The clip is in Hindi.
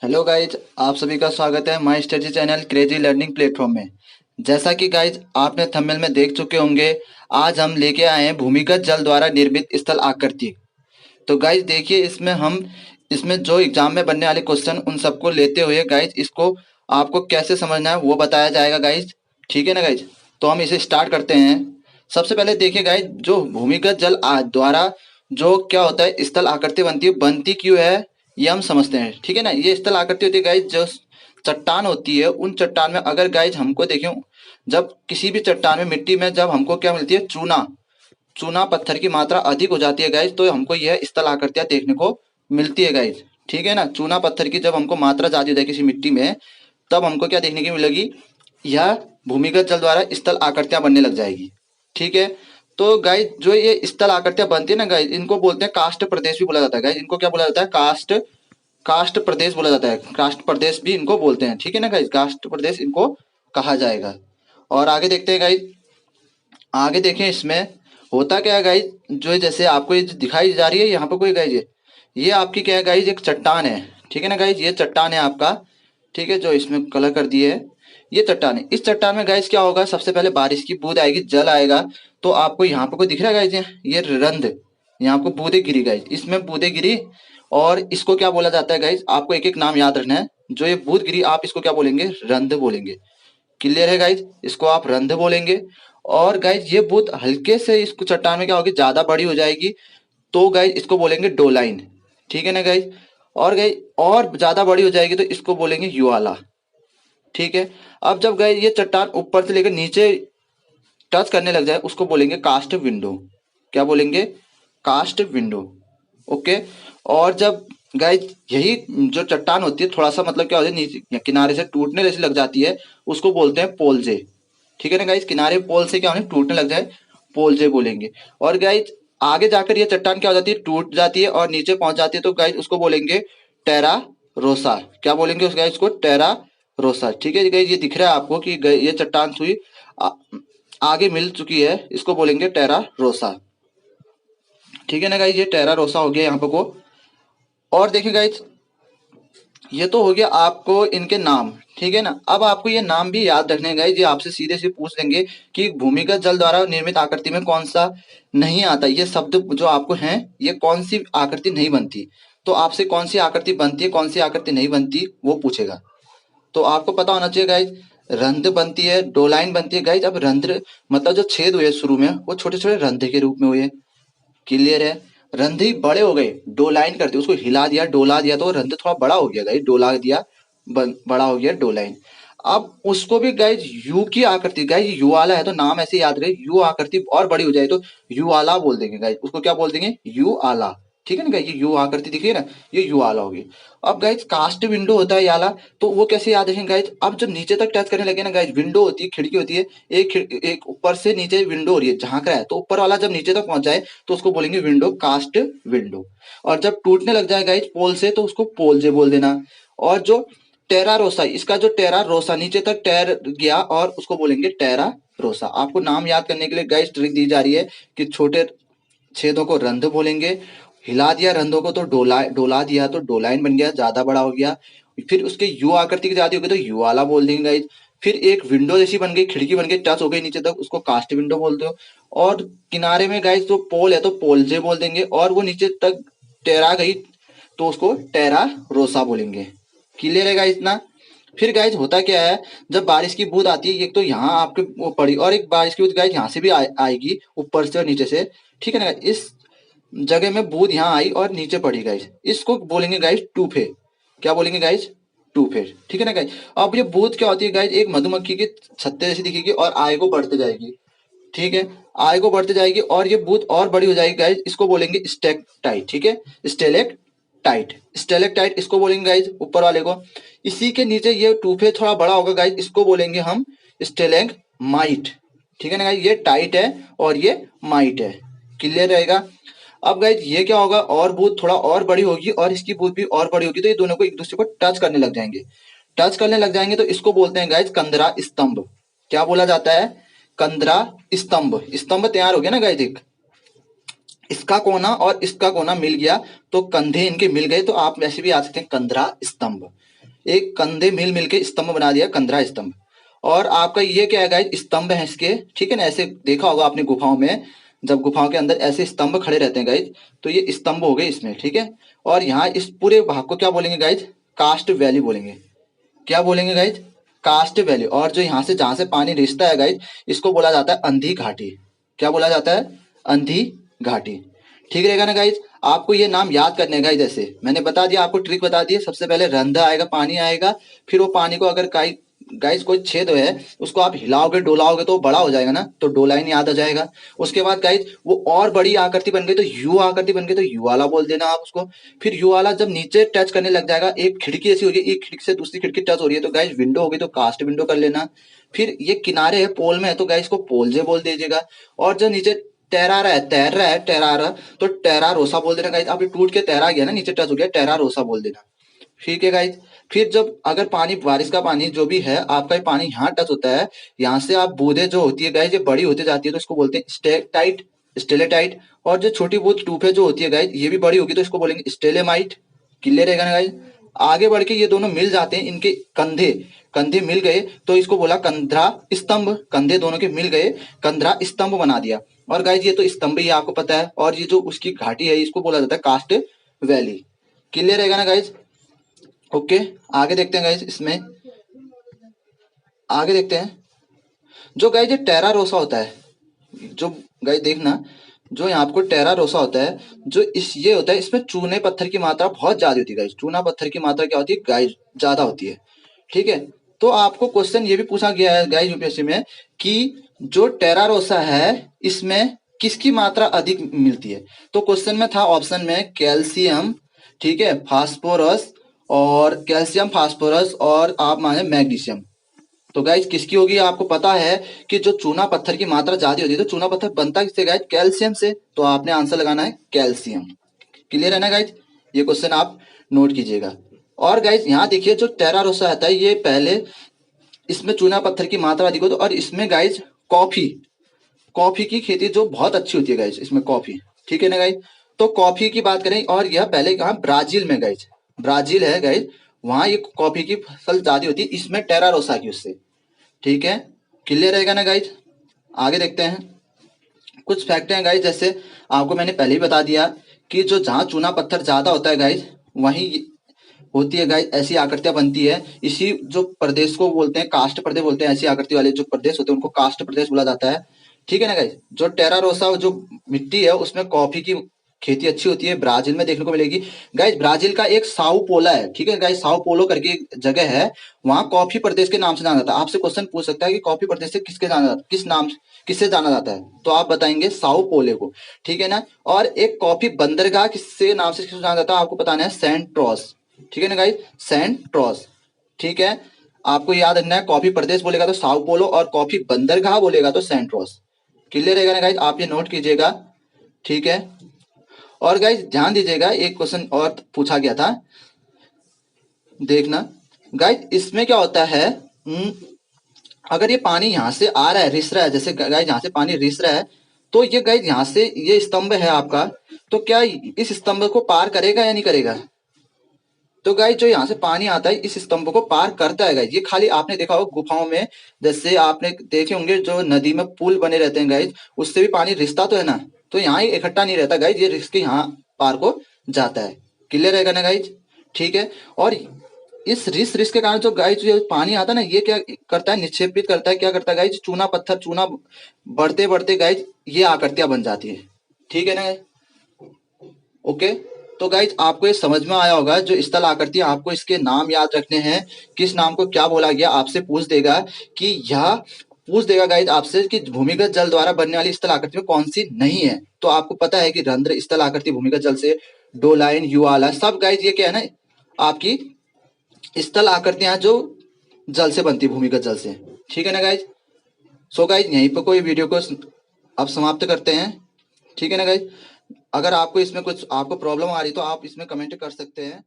हेलो गाइज, आप सभी का स्वागत है my study channel crazy learning platform में। जैसा कि गाइज आपने थंबनेल में देख चुके होंगे, आज हम लेके आए हैं भूमिगत जल द्वारा निर्मित स्थल आकृति। तो गाइज देखिए, इसमें जो एग्जाम में बनने वाले क्वेश्चन उन सबको लेते हुए गाइज इसको आपको कैसे समझना है वो बताया जाएगा गाइज। ठीक है ना गाइज? तो हम इसे स्टार्ट करते हैं। सबसे पहले देखिए गाइज, जो भूमिगत जल द्वारा जो क्या होता है स्थल आकृति बनती क्यों है, ये हम समझते हैं। ठीक है ना? ये स्थल आकृति होती है गाइज, जो चट्टान होती है उन चट्टान में अगर गाइज हमको देखें, जब किसी भी चट्टान में मिट्टी में जब हमको क्या मिलती है, चूना चूना पत्थर की मात्रा अधिक हो जाती है गाइज, तो हमको यह स्थल आकृतियां देखने को मिलती है गाइज। ठीक है ना? चूना पत्थर की जब हमको मात्रा ज्यादा हो जाए किसी मिट्टी में, तब हमको क्या देखने की मिलेगी, यह भूमिगत जल द्वारा स्थल आकृतियां बनने लग जाएगी। ठीक है? तो गाइज जो ये स्थल आकृतियां बनती है ना गाइज, इनको बोलते हैं कास्ट प्रदेश भी बोला जाता है गाइज। इनको क्या बोला जाता है? कास्ट कास्ट प्रदेश बोला जाता है। कास्ट प्रदेश भी इनको बोलते हैं। ठीक है ना गाइज? कास्ट प्रदेश इनको कहा जाएगा। और आगे देखते हैं गाइज। आगे देखें, इसमें होता क्या है गाइज, जो जैसे आपको ये जो दिखाई जा रही है यहाँ पे कोई गाइज, ये आपकी क्या है गाइज, एक चट्टान है। ठीक है ना गाइज? ये चट्टान है आपका। ठीक है, जो इसमें कलर कर दिए है, ये चट्टान है। इस चट्टान में गाइज क्या होगा, सबसे पहले बारिश की बूंद आएगी, जल आएगा। तो आपको यहाँ पे कोई दिख रहा है गाइज, ये रंध्र, यहाँ आपको बूंदे गिरी गाइज, इसमें बूंदे गिरी। और इसको क्या बोला जाता है गाइज, आपको एक एक नाम याद रखना है। जो ये बूंद गिरी, आप इसको क्या बोलेंगे, रंध्र बोलेंगे। क्लियर है गाइज? इसको आप रंध्र बोलेंगे। और गाइज ये बूंद हल्के से इसको चट्टान में क्या होगी, ज्यादा बड़ी हो जाएगी, तो गाइज इसको बोलेंगे डोलाइन। ठीक है ना गाइज? और गाइज और ज्यादा बड़ी हो जाएगी तो इसको बोलेंगे युवाला। ठीक है? अब जब गाइज ये चट्टान ऊपर से लेकर नीचे टच करने लग जाए, उसको बोलेंगे कास्ट विंडो। क्या बोलेंगे? Cast window. ओके। और जब गाइज यही जो चट्टान होती है, थोड़ा सा मतलब क्या होता है, नीचे किनारे से टूटने जैसी लग जाती है, उसको बोलते हैं पोलजे। ठीक है ना गाइज? किनारे पोल से क्या होने, टूटने लग जाए, पोलजे बोलेंगे। और गाइज आगे जाकर ये चट्टान क्या हो जाती है, टूट जाती है और नीचे पहुंच जाती है, तो गाइज उसको बोलेंगे टेरा रोसा। क्या बोलेंगे उस गाइज को? टेरा रोसा। ठीक है गाइज? ये दिख रहा है आपको कि ये चट्टान सुई आगे मिल चुकी है, इसको बोलेंगे टेरा रोसा। ठीक है ना गाइज? ये टेरा रोसा हो गया यहाँ पे को। और देखिए गाइज, ये तो हो गया आपको इनके नाम। ठीक है ना? अब आपको ये नाम भी याद रखने हैं गाइज, ये आपसे सीधे से पूछ लेंगे कि भूमिगत जल द्वारा निर्मित आकृति में कौन सा नहीं आता, ये शब्द जो आपको हैं, ये कौन सी आकृति नहीं बनती। तो आपसे कौन सी आकृति बनती है, कौन सी आकृति नहीं बनती, वो पूछेगा। तो आपको पता होना चाहिए गाइज, रंध्र बनती है, डोलाइन बनती है गाइज। अब रंध्र मतलब जो छेद हुए शुरू में, वो छोटे छोटे रंध्र के रूप में हुए। क्लियर है? रंध्र बड़े हो गए, डोलाइन करते, उसको हिला दिया, डोला दिया, तो रंध्र थोड़ा बड़ा हो गया गाइज, डोला दिया, बड़ा हो गया डोलाइन। अब उसको भी गाइज यू की आकृति, गाइज यू वाला है तो नाम ऐसे याद रहे, यू आकृति और बड़ी हो जाए तो यू आला बोल देंगे गाइज, उसको क्या बोल देंगे, यू आला। ठीक है ना गाइज? ये यू आकृति दिख रही है ना, ये यू आला होगी। अब गाइज कास्ट विंडो होता है याला, तो वो कैसे याद रखेंगे गाइज, अब जब नीचे तक टच करने लगे ना गाइज, विंडो होती है, खिड़की होती है, एक ऊपर से नीचे विंडो हो रही है, झांक रहा है, तो ऊपर वाला जब नीचे तक पहुंच जाए तो उसको बोलेंगे विंडो, कास्ट विंडो। और जब टूटने लग जाए गाइज पोल से, तो उसको पोलजे बोल देना। और जो टेरा रोसा, इसका जो टेरा रोसा नीचे तक टैर गया, और उसको बोलेंगे टेरा रोसा। आपको नाम याद करने के लिए गाइज ट्रिक दी जा रही है कि छोटे छेदों को रंध्र बोलेंगे, हिला दिया रंध्रों को तो डोला डोला दिया तो डोलाइन बन गया, ज्यादा बड़ा हो गया। फिर उसके यू आकृति की ज्यादा होगी तो यू वाला बोल देंगे गाइज। फिर एक विंडो जैसी बन गई, खिड़की बन गई, टच हो गई नीचे तक, उसको कास्ट विंडो बोलते हो। और किनारे में गाइज जो पोल है तो पोलजे बोल देंगे, और वो नीचे तक टेरा गई तो उसको टेरा रोसा बोलेंगे। क्लियर है गाइज इतना? फिर गाइज होता क्या है, जब बारिश की बूंद आती है, एक तो यहाँ आपके वो पड़ी, और एक बारिश की बूंद गाइज यहाँ से भी आएगी, ऊपर से और नीचे से। ठीक है ना? इस जगह में बूंद यहाँ आई और नीचे पड़ी गाइज, इसको बोलेंगे गाइज टूफे। क्या बोलेंगे गाइज? टूफे। ठीक है ना गाइज? अब ये बूंद क्या होती है गाइज, एक मधुमक्खी की छत्ते जैसी दिखेगी और आगे को बढ़ते जाएगी। ठीक है? आगे को बढ़ते जाएगी और ये बूंद और बड़ी हो जाएगी गाइज, इसको बोलेंगे स्टेलेक्टाइट। ठीक है? स्टेलेक्टाइट। स्टेलेक्टाइट इसको बोलेंगे गाइज, ऊपर वाले को। इसी के नीचे ये टूफे थोड़ा बड़ा होगा गाइज, इसको बोलेंगे हम स्टेलेगमाइट। ठीक है ना गाइज? ये टाइट है और ये माइट है। क्लियर रहेगा? अब गाइज ये क्या होगा, और बूथ थोड़ा और बड़ी होगी और इसकी बूथ भी और बड़ी होगी, तो ये दोनों को एक दूसरे को टच करने लग जाएंगे। टच करने लग जाएंगे तो इसको बोलते हैं गाइज कंदरा स्तंभ। क्या बोला जाता है? कंदरा स्तंभ। स्तंभ तैयार हो गया ना गाइज, एक इसका कोना और इसका कोना मिल गया तो कंधे इनके मिल गए, तो आप वैसे भी आ सकते हैं कंदरा स्तंभ। एक कंधे मिल मिल के स्तंभ बना दिया, कंधरा स्तंभ। और आपका ये क्या है गाइज, स्तंभ है इसके, ठीक है ना। ऐसे देखा होगा आपने गुफाओं में, जब गुफाओं के अंदर ऐसे स्तंभ खड़े रहते हैं गाइज, तो ये स्तंभ हो गए इसमें, ठीक है। और यहाँ इस पूरे भाग को क्या बोलेंगे गाइज, कास्ट वैली बोलेंगे। क्या बोलेंगे गाइज, कास्ट वैली। और जो यहाँ से जहां से पानी रिसता है गाइज, इसको बोला जाता है अंधी घाटी। क्या बोला जाता है, अंधी घाटी। ठीक रहेगा ना गाइज। आपको ये नाम याद करने का, जैसे मैंने बता दिया, आपको ट्रिक बता दी। सबसे पहले रंधा आएगा, पानी आएगा, फिर वो पानी को अगर गाइज कोई छेद है, उसको आप हिलाओगे डोलाओगे तो वो बड़ा हो जाएगा ना, तो डोलाइन याद आ जाएगा। उसके बाद गाइज वो और बड़ी आकृति बन गई, तो यू आकृति बन गई, तो यू वाला बोल देना आप उसको। फिर यू वाला जब नीचे टच करने लग जाएगा, एक खिड़की ऐसी होगी, एक खिड़की से दूसरी खिड़की टच हो रही है, तो गाइज विंडो होगी, तो कास्ट विंडो कर लेना। फिर ये किनारे है, पोल में है, तो गाइज को पोल जे बोल दीजिएगा। और जो नीचे तैरा रहा है, तैर रहा है, टहरा रहा, तो टहरा रोसा बोल देना गाइज। अभी टूट के तैरा गया ना, नीचे टच हो गया, टहरा रोसा बोल देना। ठीक है गाइज। फिर जब अगर पानी, बारिश का पानी जो भी है आपका, ये पानी यहाँ टच होता है, यहाँ से आप बूंदे जो होती है गाइज, ये बड़ी होती जाती है, तो इसको बोलते हैं स्टेटाइट, स्टेलेटाइट। और जो छोटी बहुत टूफे जो होती है गाइज, ये भी बड़ी होगी, तो इसको बोलेंगे स्टेलेमाइट। क्लियर रहेगा ना गाइज। आगे बढ़ के ये दोनों मिल जाते हैं, इनके कंधे, कंधे मिल गए, तो इसको बोला कंधरा स्तंभ। कंधे दोनों के मिल गए, कंधरा स्तंभ बना दिया। और गाइज ये तो स्तंभ ही आपको पता है। और ये जो उसकी घाटी है, इसको बोला जाता है कास्ट वैली। क्लियर रहेगा ना गाइज। ओके, आगे देखते हैं गाइज। इसमें आगे देखते हैं, जो गाइज ये टेरा रोसा होता है, जो गाइज देखना, जो यहाँ आपको टेरा रोसा होता है, जो इस ये होता है, इसमें चूने पत्थर की मात्रा बहुत ज्यादा होती है गाइज। चूना पत्थर की मात्रा क्या होती है गाइज, ज्यादा होती है। ठीक है। तो आपको क्वेश्चन ये भी पूछा गया है गाइज यूपीएससी में, कि जो टेरा रोसा है, इसमें किसकी मात्रा अधिक मिलती है। तो क्वेश्चन में था ऑप्शन में कैल्शियम, ठीक है, फास्फोरस, और कैल्शियम, फास्फोरस, और आप माने मैग्नीशियम। तो गाइज किसकी होगी, आपको पता है कि जो चूना पत्थर की मात्रा ज्यादा होती है, तो चूना पत्थर बनता किससे गाइज, कैल्शियम से। तो आपने आंसर लगाना है कैल्शियम। क्लियर है ना गाइज। ये क्वेश्चन आप नोट कीजिएगा। और गाइज यहाँ देखिए, जो टेरा रोसा आता है, ये पहले इसमें चूना पत्थर की मात्रा अधिक होती है। और इसमें गाइज कॉफी, कॉफी की खेती जो बहुत अच्छी होती है गाइज, इसमें कॉफी। ठीक है ना गाइज। तो कॉफी की बात करें, और यह पहले कहा ब्राजील में गाइज, ब्राजील है गाइज, वहां ये कॉफी की फसल ज्यादा होती है, इसमें टेरा रोसा की उससे। ठीक है। क्लियर रहेगा ना गाइज। आगे देखते हैं, कुछ फैक्ट हैं गाइज। जैसे आपको मैंने पहले ही बता दिया कि जो जहाँ चूना पत्थर ज्यादा होता है गाइज, वहीं होती है गाइज ऐसी आकृतियां बनती है। इसी जो प्रदेश को बोलते हैं कास्ट प्रदेश बोलते हैं, ऐसी आकृति वाले जो प्रदेश होते हैं उनको कास्ट प्रदेश बोला जाता है। ठीक है ना गाइज। जो टेरा रोसा जो मिट्टी है, उसमें कॉफी की खेती अच्छी होती है, ब्राजील में देखने को मिलेगी गाइज। ब्राजील का एक साउ पोला है, ठीक है गाइज, साउ पोलो करके एक जगह है, वहां कॉफी प्रदेश के नाम से जाना जाता है। आपसे क्वेश्चन पूछ सकता है कि कॉफी प्रदेश से किसके जाना जाता है, किस नाम, किससे जाना जाता है, तो आप बताएंगे साउ पोले को। ठीक है ना। और एक कॉफी बंदरगाह किससे नाम से किसको जाना जाता है, आपको बताना है सेंट्रोस। ठीक है ना गाइज, सेंट्रोस। ठीक है। आपको याद रखना है, कॉफी प्रदेश बोलेगा तो साउ पोलो, और कॉफी बंदरगाह बोलेगा तो सेंट्रोस। क्लियर रहेगा ना गाइज, आप ये नोट कीजिएगा। ठीक है। और गाइज ध्यान दीजिएगा, एक क्वेश्चन और पूछा गया था, देखना गाइज, इसमें क्या होता है, अगर ये पानी यहाँ से आ रहा है, रिस रहा है, जैसे गाइज यहाँ से पानी रिस रहा है, तो ये गाइज यहाँ से ये स्तंभ है आपका, तो क्या इस स्तंभ को पार करेगा या नहीं करेगा। तो गाइज जो यहाँ से पानी आता है, इस स्तंभ को पार करता है गाइज। ये खाली आपने देखा होगा गुफाओं में, जैसे आपने देखे होंगे जो नदी में पुल बने रहते हैं गाइज, उससे भी पानी रिसता तो है ना, तो यहाँ ही इकट्ठा नहीं रहता गाइज, ये रिस के यहाँ पार को जाता है। क्लियर रहेगा ना गाइज। ठीक है। और इस रिस के कारण जो गाइज जो पानी आता है ना, ये क्या करता है, निक्षेपित करता है, क्या करता है गाइज, चूना पत्थर, चूना बढ़ते बढ़ते गाइज ये आकृतियां बन जाती है। ठीक है ना। ओके। तो गाइज आपको ये समझ में आया होगा, जो स्थल आकृति, आपको इसके नाम याद रखने हैं, किस नाम को क्या बोला गया, आपसे पूछ देगा कि यह, पूछ देगा गाइज आपसे कि भूमिगत जल द्वारा बनने वाली स्थल आकृति में कौन सी नहीं है। तो आपको पता है कि रंध्र, स्थल आकृति, भूमिगत जल से, डोलाइन, युवाला, सब गाइज ये क्या है ना, आपकी स्थल आकृतियां जो जल से बनती है, भूमिगत जल से। ठीक है ना गाइज। सो गाइज यहीं पर कोई वीडियो को अब समाप्त करते हैं। ठीक है ना गाइज। अगर आपको इसमें कुछ आपको प्रॉब्लम आ रही तो आप इसमें कमेंट कर सकते हैं।